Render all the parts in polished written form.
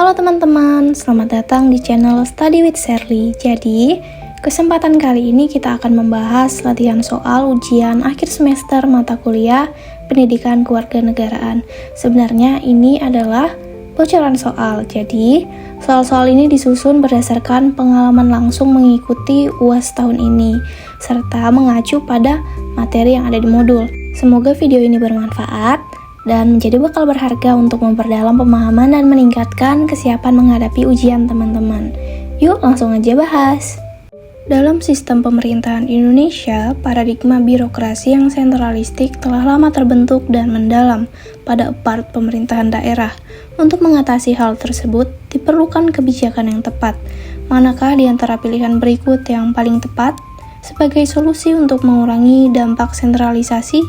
Halo teman-teman, selamat datang di channel Study with Shirley. Jadi, kesempatan kali ini kita akan membahas latihan soal ujian akhir semester mata kuliah Pendidikan Kewarganegaraan. Sebenarnya ini adalah bocoran soal. Jadi, soal-soal ini disusun berdasarkan pengalaman langsung mengikuti UAS tahun ini, serta mengacu pada materi yang ada di modul. Semoga video ini bermanfaat dan menjadi bekal berharga untuk memperdalam pemahaman dan meningkatkan kesiapan menghadapi ujian teman-teman. Yuk langsung aja bahas. Dalam sistem pemerintahan Indonesia, paradigma birokrasi yang sentralistik telah lama terbentuk dan mendalam pada apart pemerintahan daerah. Untuk mengatasi hal tersebut, diperlukan kebijakan yang tepat. Manakah di antara pilihan berikut yang paling tepat? Sebagai solusi untuk mengurangi dampak sentralisasi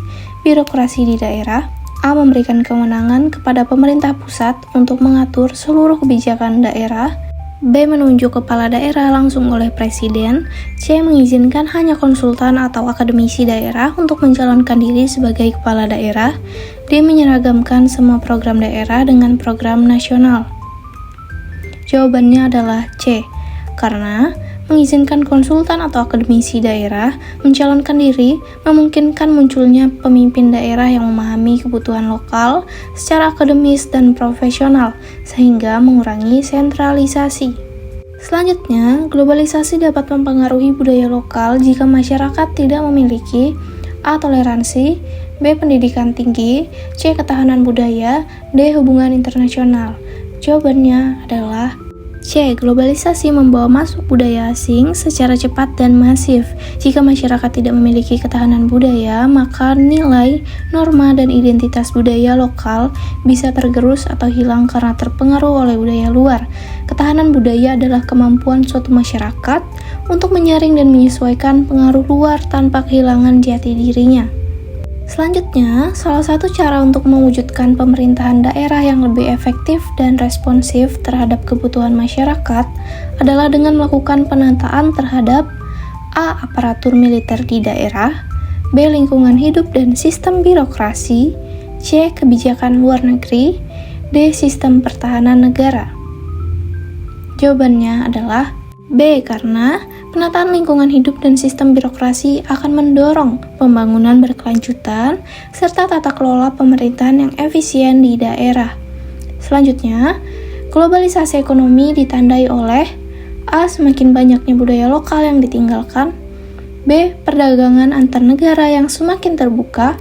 birokrasi di daerah, A. Memberikan kewenangan kepada pemerintah pusat untuk mengatur seluruh kebijakan daerah. B. Menunjuk kepala daerah langsung oleh presiden. C. Mengizinkan hanya konsultan atau akademisi daerah untuk mencalonkan diri sebagai kepala daerah. D. Menyeragamkan semua program daerah dengan program nasional. Jawabannya adalah C. Karena mengizinkan konsultan atau akademisi daerah mencalonkan diri memungkinkan munculnya pemimpin daerah yang memahami kebutuhan lokal secara akademis dan profesional, sehingga mengurangi sentralisasi. Selanjutnya, globalisasi dapat mempengaruhi budaya lokal jika masyarakat tidak memiliki A. Toleransi, B. Pendidikan tinggi, C. Ketahanan budaya, D. Hubungan internasional. Jawabannya adalah C. Globalisasi membawa masuk budaya asing secara cepat dan masif. Jika masyarakat tidak memiliki ketahanan budaya, maka nilai, norma, dan identitas budaya lokal bisa tergerus atau hilang karena terpengaruh oleh budaya luar. Ketahanan budaya adalah kemampuan suatu masyarakat untuk menyaring dan menyesuaikan pengaruh luar tanpa kehilangan jati dirinya. Selanjutnya, salah satu cara untuk mewujudkan pemerintahan daerah yang lebih efektif dan responsif terhadap kebutuhan masyarakat adalah dengan melakukan penataan terhadap A. Aparatur militer di daerah, B. Lingkungan hidup dan sistem birokrasi, C. Kebijakan luar negeri, D. Sistem pertahanan negara. Jawabannya adalah B. Karena penataan lingkungan hidup dan sistem birokrasi akan mendorong pembangunan berkelanjutan serta tata kelola pemerintahan yang efisien di daerah. Selanjutnya, globalisasi ekonomi ditandai oleh A. Semakin banyaknya budaya lokal yang ditinggalkan, B. Perdagangan antar negara yang semakin terbuka,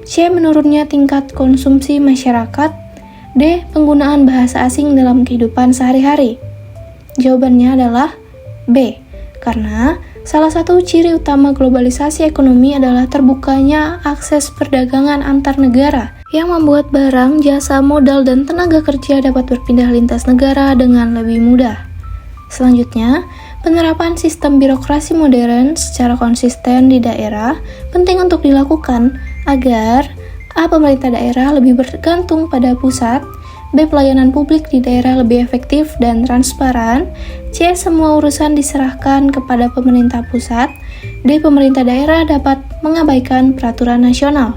C. Menurunnya tingkat konsumsi masyarakat, D. Penggunaan bahasa asing dalam kehidupan sehari-hari. Jawabannya adalah B. Karena salah satu ciri utama globalisasi ekonomi adalah terbukanya akses perdagangan antar negara yang membuat barang, jasa, modal, dan tenaga kerja dapat berpindah lintas negara dengan lebih mudah. Selanjutnya, penerapan sistem birokrasi modern secara konsisten di daerah penting untuk dilakukan agar A. Pemerintah daerah lebih bergantung pada pusat, B. Pelayanan publik di daerah lebih efektif dan transparan, C. Semua urusan diserahkan kepada pemerintah pusat, D. Pemerintah daerah dapat mengabaikan peraturan nasional.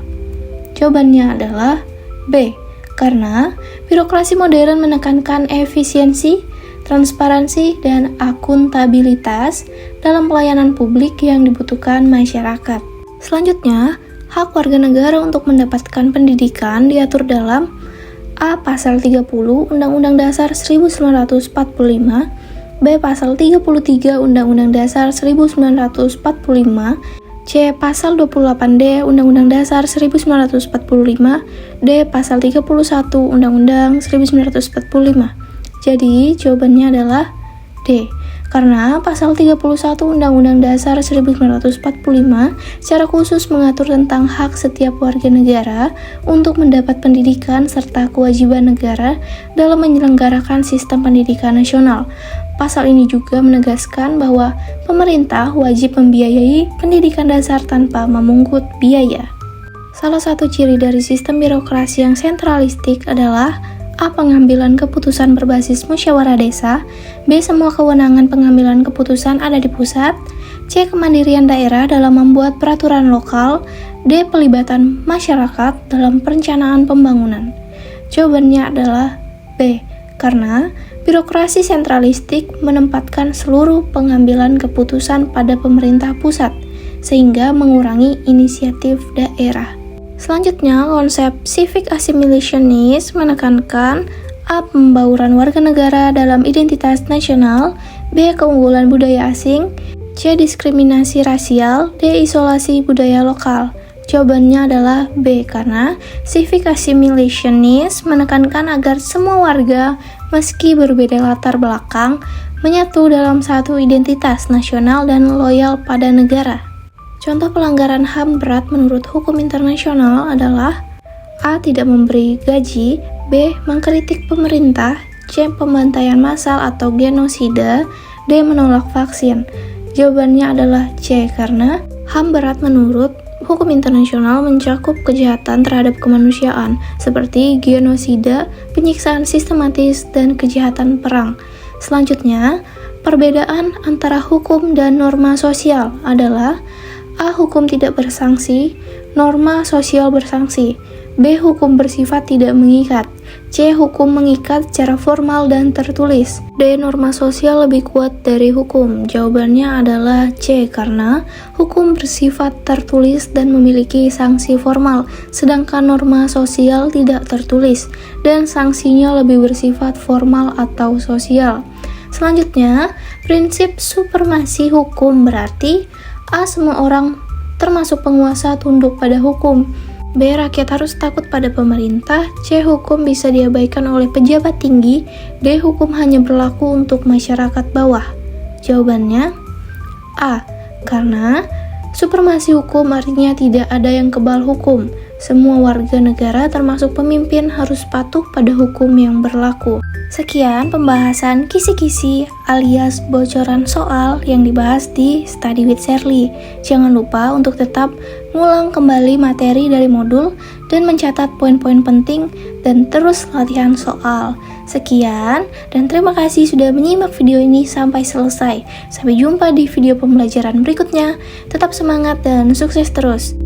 Jawabannya adalah B. Karena birokrasi modern menekankan efisiensi, transparansi, dan akuntabilitas dalam pelayanan publik yang dibutuhkan masyarakat. Selanjutnya, hak warga negara untuk mendapatkan pendidikan diatur dalam A. Pasal 30 Undang-Undang Dasar 1945, B. Pasal 33 Undang-Undang Dasar 1945, C. Pasal 28D Undang-Undang Dasar 1945, D. Pasal 31 Undang-Undang 1945. Jadi, jawabannya adalah D. Karena Pasal 31 Undang-Undang Dasar 1945 secara khusus mengatur tentang hak setiap warga negara untuk mendapat pendidikan serta kewajiban negara dalam menyelenggarakan sistem pendidikan nasional. Pasal ini juga menegaskan bahwa pemerintah wajib membiayai pendidikan dasar tanpa memungut biaya. Salah satu ciri dari sistem birokrasi yang sentralistik adalah A. Pengambilan keputusan berbasis musyawarah desa, B. Semua kewenangan pengambilan keputusan ada di pusat, C. Kemandirian daerah dalam membuat peraturan lokal, D. Pelibatan masyarakat dalam perencanaan pembangunan. Jawabannya adalah B. karena birokrasi sentralistik menempatkan seluruh pengambilan keputusan pada pemerintah pusat, sehingga mengurangi inisiatif daerah. Selanjutnya, konsep civic assimilationist menekankan A. Pembauran warga negara dalam identitas nasional, B. Keunggulan budaya asing, C. Diskriminasi rasial, D. Isolasi budaya lokal. Jawabannya adalah B, karena civic assimilationist menekankan agar semua warga, meski berbeda latar belakang, menyatu dalam satu identitas nasional dan loyal pada negara. Contoh pelanggaran HAM berat menurut hukum internasional adalah A. Tidak memberi gaji, B. Mengkritik pemerintah, C. Pembantaian massal atau genosida, D. Menolak vaksin. Jawabannya adalah C, karena HAM berat menurut hukum internasional mencakup kejahatan terhadap kemanusiaan seperti genosida, penyiksaan sistematis, dan kejahatan perang. Selanjutnya, perbedaan antara hukum dan norma sosial adalah A. Hukum tidak bersanksi, norma sosial bersanksi. B. Hukum bersifat tidak mengikat. C. Hukum mengikat secara formal dan tertulis. D. Norma sosial lebih kuat dari hukum. Jawabannya adalah C, karena hukum bersifat tertulis dan memiliki sanksi formal, sedangkan norma sosial tidak tertulis dan sanksinya lebih bersifat formal atau sosial. Selanjutnya, prinsip supremasi hukum berarti A. Semua orang termasuk penguasa tunduk pada hukum. B. Rakyat harus takut pada pemerintah. C. Hukum bisa diabaikan oleh pejabat tinggi. D. Hukum hanya berlaku untuk masyarakat bawah. Jawabannya A, karena supremasi hukum artinya tidak ada yang kebal hukum. Semua warga negara termasuk pemimpin harus patuh pada hukum yang berlaku. Sekian pembahasan kisi-kisi alias bocoran soal yang dibahas di Study with Shirley. Jangan lupa untuk tetap ngulang kembali materi dari modul dan mencatat poin-poin penting dan terus latihan soal. Sekian dan terima kasih sudah menyimak video ini sampai selesai. Sampai jumpa di video pembelajaran berikutnya. Tetap semangat dan sukses terus.